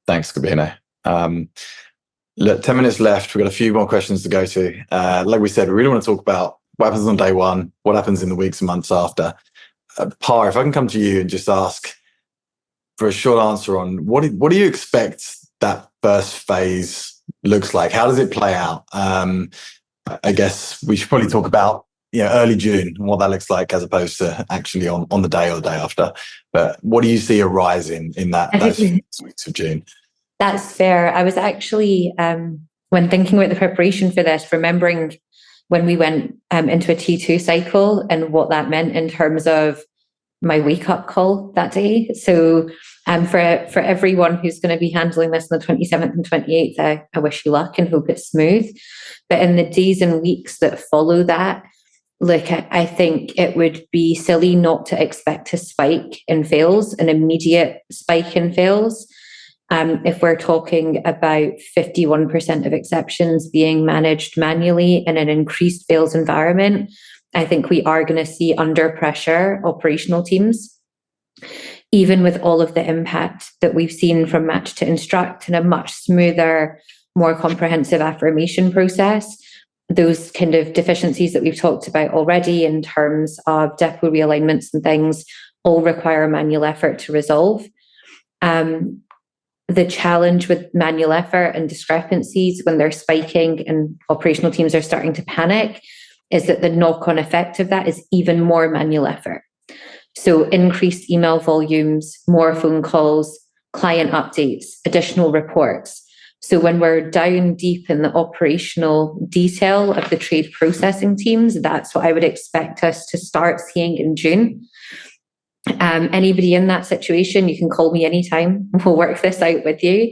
Thanks, Gabino. Look, 10 minutes left. We've got a few more questions to go to. Like we said, we really want to talk about what happens on day one, what happens in the weeks and months after. Par, if I can come to you and just ask for a short answer on what do you expect that first phase looks like? How does it play out? I guess we should probably talk about early June and what that looks like, as opposed to actually on the day or the day after. But what do you see arising in those weeks of June? That's fair. I was actually, when thinking about the preparation for this, remembering when we went into a T2 cycle and what that meant in terms of my wake-up call that day. So for everyone who's going to be handling this on the 27th and 28th, I wish you luck and hope it's smooth. But in the days and weeks that follow that, look, I think it would be silly not to expect a spike in fails, an immediate spike in fails. If we're talking about 51% of exceptions being managed manually in an increased fails environment, I think we are going to see under pressure operational teams, even with all of the impact that we've seen from match to instruct and a much smoother, more comprehensive affirmation process. Those kind of deficiencies that we've talked about already in terms of depot realignments and things all require manual effort to resolve. The challenge with manual effort and discrepancies when they're spiking and operational teams are starting to panic is that the knock-on effect of that is even more manual effort. So increased email volumes, more phone calls, client updates, additional reports. So when we're down deep in the operational detail of the trade processing teams, that's what I would expect us to start seeing in June. Anybody in that situation, you can call me anytime. We'll work this out with you.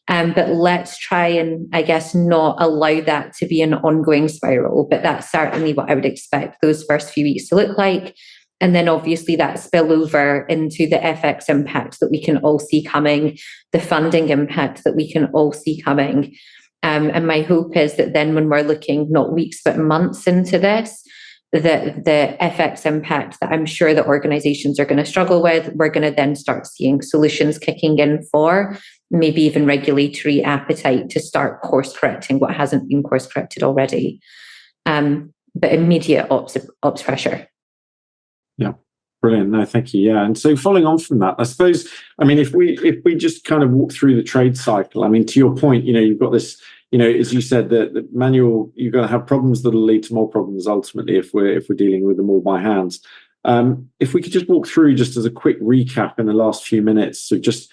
But let's try and, I guess, not allow that to be an ongoing spiral. But that's certainly what I would expect those first few weeks to look like. And then obviously that spillover into the FX impact that we can all see coming, the funding impact that we can all see coming. And my hope is that then when we're looking not weeks but months into this, the FX impact that I'm sure that organizations are going to struggle with, we're going to then start seeing solutions kicking in for maybe even regulatory appetite to start course correcting what hasn't been course corrected already. But immediate ops pressure. Yeah, brilliant. No, thank you. Yeah, and so following on from that, I suppose, I mean, if we just kind of walk through the trade cycle, I mean, to your point, you've got this, as you said, the manual, you're going to have problems that'll lead to more problems ultimately if we're dealing with them all by hand. If we could just walk through just as a quick recap in the last few minutes, so just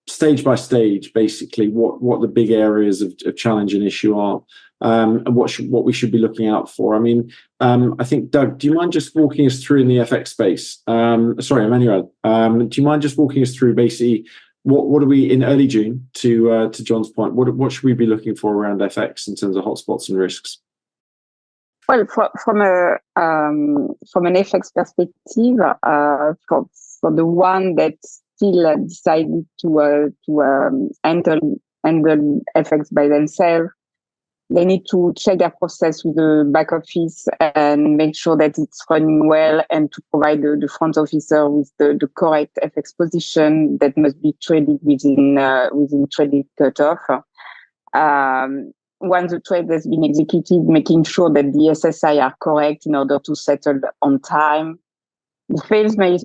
stage by stage, basically, what the big areas of challenge and issue are, and what we should be looking out for. I mean, I think, Doug, do you mind just walking us through in the FX space? Sorry, Emmanuel, do you mind just walking us through basically what are we in early June to John's point? What should we be looking for around FX in terms of hotspots and risks? Well, from an FX perspective, for the one that still decided to handle FX by themselves, they need to check their process with the back office and make sure that it's running well, and to provide the front officer with the correct FX position that must be traded within trading cutoff. Once the trade has been executed, making sure that the SSI are correct in order to settle on time. The fails may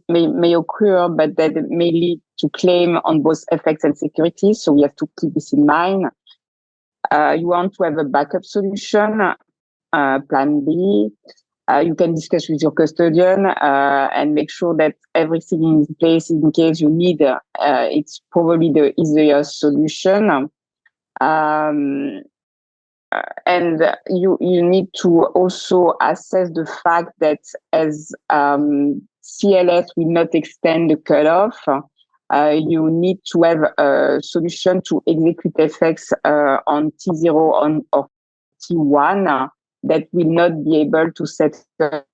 occur, but that may lead to claim on both FX and securities, so we have to keep this in mind. You want to have a backup solution, plan B. You can discuss with your custodian and make sure that everything is in place in case you need. It's probably the easiest solution. And you need to also assess the fact that as CLS will not extend the cutoff, you need to have a solution to execute FX on T0 or T1 that will not be able to settle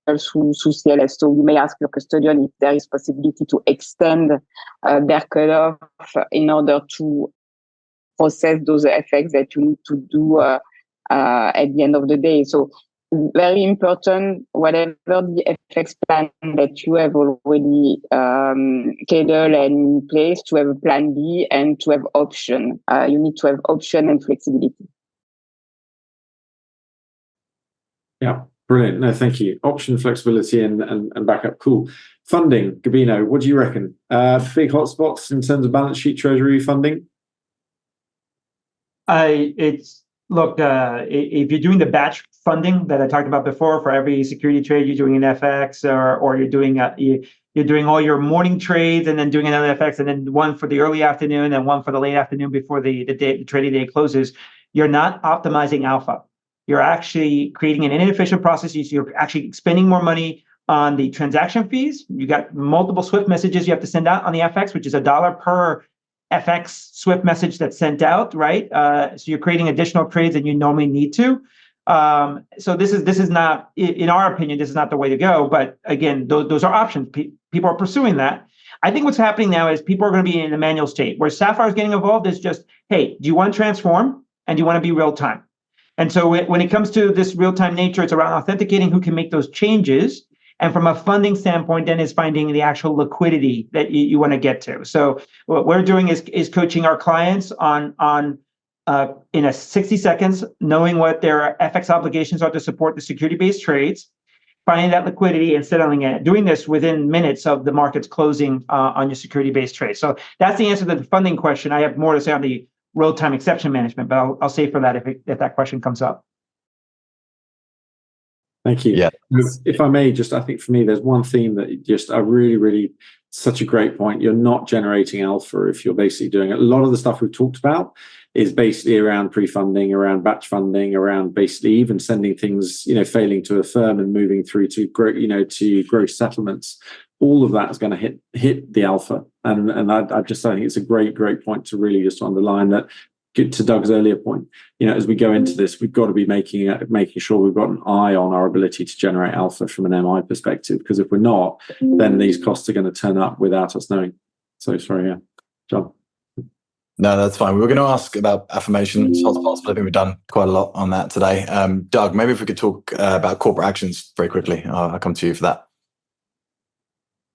through CLS. So you may ask your custodian if there is possibility to extend their cutoff in order to process those FX that you need to do at the end of the day. So very important, whatever the FX plan that you have already scheduled and in place, to have a plan B and to have option. You need to have option and flexibility. Yeah, brilliant. No, thank you. Option, flexibility, and backup. Cool. Funding, Gabino, what do you reckon? Big hotspots in terms of balance sheet treasury funding? Look, if you're doing the batch funding that I talked about before, for every security trade you're doing an FX, or you're doing all your morning trades and then doing another FX, and then one for the early afternoon and one for the late afternoon before the trading day closes, you're not optimizing alpha. You're actually creating an inefficient process. You're actually spending more money on the transaction fees. You got multiple SWIFT messages you have to send out on the FX, which is $1 per FX SWIFT message that's sent out, right? So you're creating additional trades than you normally need to. So this is not, in our opinion, this is not the way to go. But again, those are options. People are pursuing that. I think what's happening now is people are going to be in a manual state. Where Sapphire is getting involved is just, hey, do you want to transform and do you want to be real time? And so when it comes to this real time nature, it's around authenticating who can make those changes. And from a funding standpoint, then is finding the actual liquidity that you want to get to. So what we're doing is coaching our clients on in a 60 seconds, knowing what their FX obligations are to support the security-based trades, finding that liquidity and settling it, doing this within minutes of the market's closing on your security-based trade. So that's the answer to the funding question. I have more to say on the real-time exception management, but I'll save for that if that question comes up. Thank you. Yeah. If I may, I think for me, there's one theme that I really, such a great point. You're not generating alpha if you're basically doing it. A lot of the stuff we've talked about is basically around pre-funding, around batch funding, around basically even sending things, failing to affirm and moving through to gross settlements. All of that is going to hit the alpha. And I think it's a great point to really just underline that. To Doug's earlier point, as we go into this, we've got to be making sure we've got an eye on our ability to generate alpha from an MI perspective, because if we're not, then these costs are going to turn up without us knowing. So sorry, yeah, John. No, that's fine. We were going to ask about affirmations, hotspots, but I think we've done quite a lot on that today. Doug, maybe if we could talk about corporate actions very quickly. I'll come to you for that.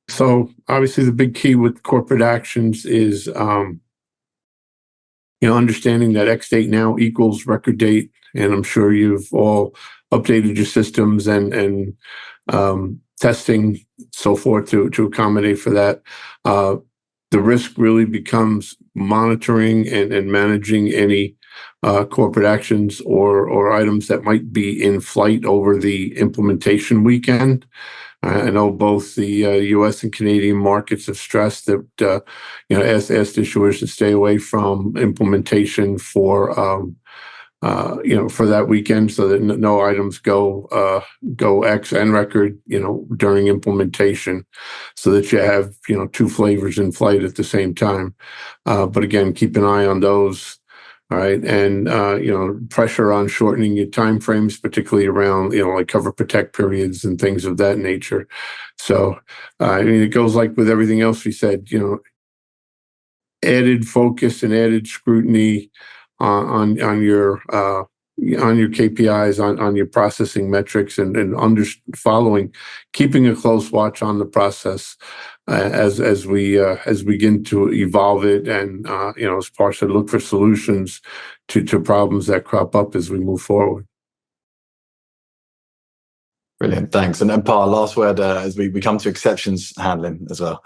So obviously the big key with corporate actions is understanding that X date now equals record date, and I'm sure you've all updated your systems and testing, so forth, to accommodate for that. The risk really becomes monitoring and managing any corporate actions or items that might be in flight over the implementation weekend. I know both the U.S. and Canadian markets have stressed that asked issuers to stay away from implementation for that weekend, so that no items go X and record during implementation, so that you have two flavors in flight at the same time. But again, keep an eye on those. All right, and pressure on shortening your timeframes, particularly around like cover protect periods and things of that nature. So it goes like with everything else we said. Added focus and added scrutiny on your KPIs, on your processing metrics, and keeping a close watch on the process as we begin to evolve it, and as part of look for solutions to problems that crop up as we move forward. Brilliant, thanks. And then, Par, last word as we come to exceptions handling as well.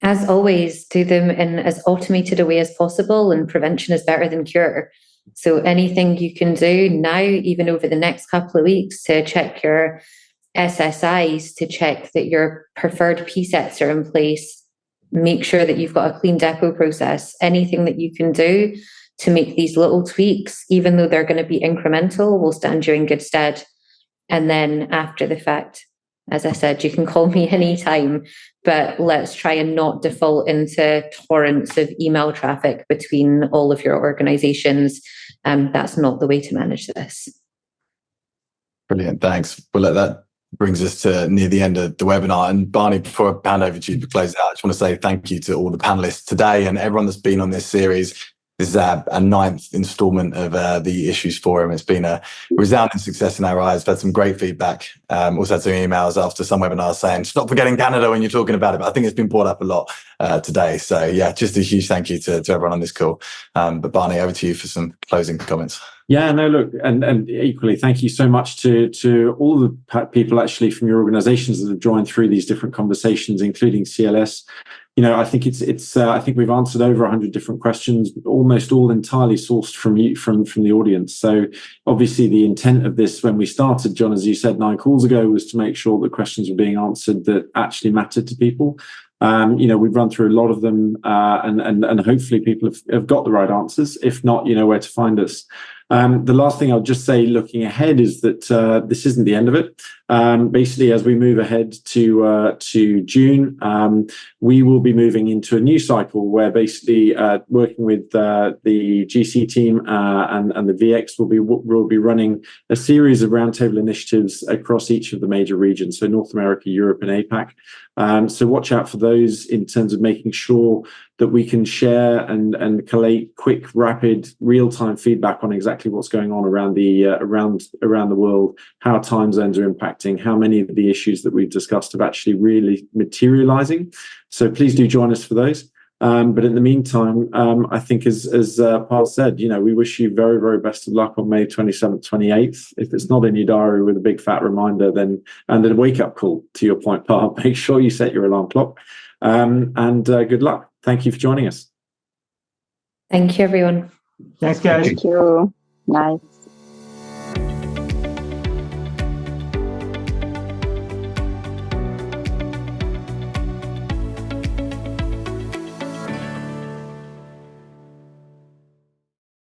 As always, do them in as automated a way as possible, and prevention is better than cure. So anything you can do now, even over the next couple of weeks, to check your SSIs, to check that your preferred P sets are in place, make sure that you've got a clean depot process, anything that you can do to make these little tweaks, even though they're going to be incremental, will stand you in good stead. And then after the fact, as I said, you can call me anytime, but let's try and not default into torrents of email traffic between all of your organizations. That's not the way to manage this. Brilliant, thanks. Well, that brings us to near the end of the webinar. And Barney, before I hand over to you to close out, I just want to say thank you to all the panelists today and everyone that's been on this series. This is our 9th installment of the Issues Forum. It's been a resounding success in our eyes. We've had some great feedback. Also had some emails after some webinars saying, stop forgetting Canada when you're talking about it. But I think it's been brought up a lot today. So yeah, just a huge thank you to everyone on this call. But Barney, over to you for some closing comments. Yeah, no, look, and equally, thank you so much to all the people actually from your organizations that have joined through these different conversations, including CLS. I think I think we've answered over 100 different questions, almost all entirely sourced from the audience. So obviously the intent of this when we started, John, as you said 9 calls ago, was to make sure that questions were being answered that actually mattered to people. We've run through a lot of them, and hopefully people have got the right answers. If not, you know where to find us. The last thing I'll just say looking ahead is that this isn't the end of it. Basically, as we move ahead to June, we will be moving into a new cycle where basically working with the GC team and the VX will be running a series of roundtable initiatives across each of the major regions, so North America, Europe, and APAC. So watch out for those in terms of making sure that we can share and collate quick, rapid, real-time feedback on exactly what's going on around the world, how time zones are impacting, how many of the issues that we've discussed are actually really materializing. So please do join us for those. But in the meantime, I think as Paul said, we wish you very, very best of luck on May 27th, 28th. If it's not in your diary with a big fat reminder, then, and then a wake up call, to your point, Paul, make sure you set your alarm clock. And good luck. Thank you for joining us. Thank you, everyone. Thanks, guys. Thank you. Nice.